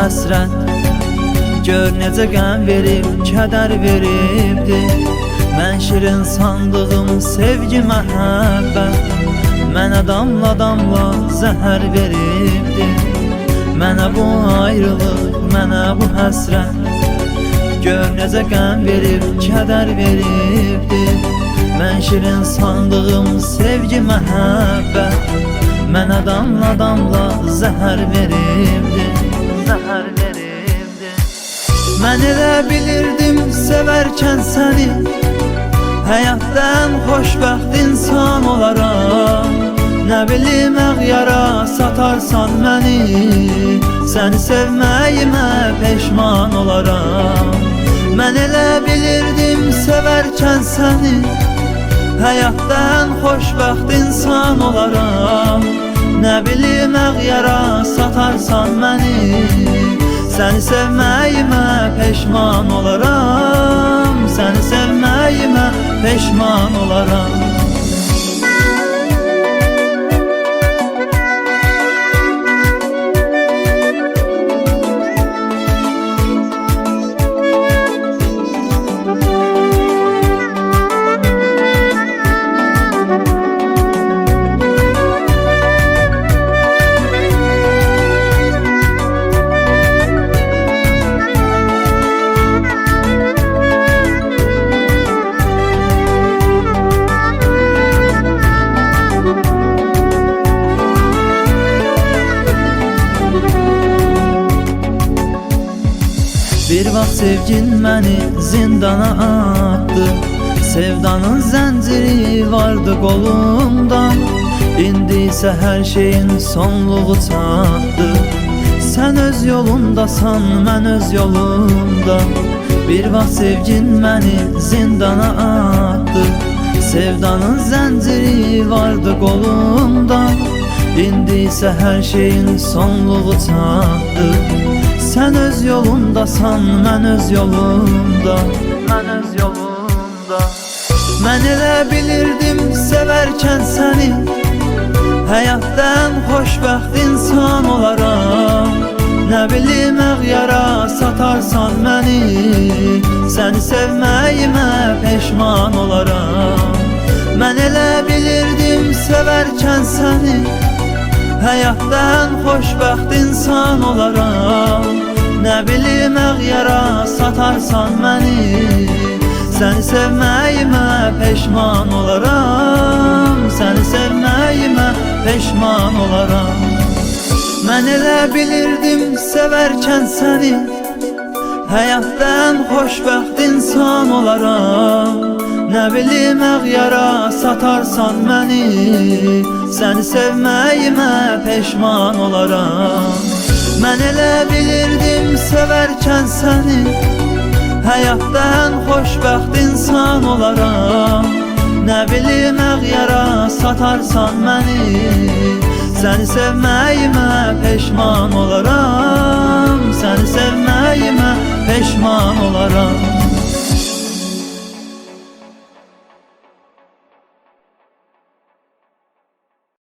həsrət gör necə qəm verib, kədər veribdi. Mən şirin sandığım sevgi, məhəbbət mənə damla damla zəhər veribdi. Mənə bu ayrılıq, mənə bu həsrət gör necə qəm verib, kədər veribdi. Mən şirin sandığım sevgi, məhəbbət mənə damla damla zəhər veribdi, zəhər veribdi. Mən elə bilirdim sevərkən səni, həyatdan xoşbəxt insan olaram. Nə bilim əğyara satarsan məni, səni sevməyimə peşman olaram. Mən elə bilirdim sevərkən səni, həyatdan xoşbəxt insan olaram. Nə bilim əğyara satarsan məni, səni sevməyimə peşman olaram. Səni sevməyimə peşman olaram. Bir vaxt sevgin məni zindana atdı, sevdanın zənciri vardı qolumda. İndi isə hər şeyin sonluğu çatdı. Sən öz yolundasan, mən öz yolumda. Bir vaxt sevgin məni zindana atdı, sevdanın zənciri vardı qolumda. İndi isə hər şeyin sonluğu çatdı. Sən öz yolundasan, mən öz yolumda, mən öz yolumda. Mən elə bilirdim sevərkən səni, həyatdan xoşbəxt insan olaram. Nə bilim əğyara satarsan məni, səni sevməyimə peşman olaram. Mən elə bilirdim sevərkən səni, həyatdan xoşbəxt insan olaram. Nə bilim əğyara satarsan məni, səni sevməyimə peşman olaram. Səni sevməyimə peşman olaram. Mən elə bilirdim sevərkən səni, həyatdan xoşbəxt insan olaram. Nə bilim əğyara satarsan məni, səni sevməyimə peşman olaram. Mən elə bilirdim sevərkən səni, həyatdan xoşbəxt insan olaram. Nə bilim əğyara satarsan məni, səni sevməyimə peşman olaram.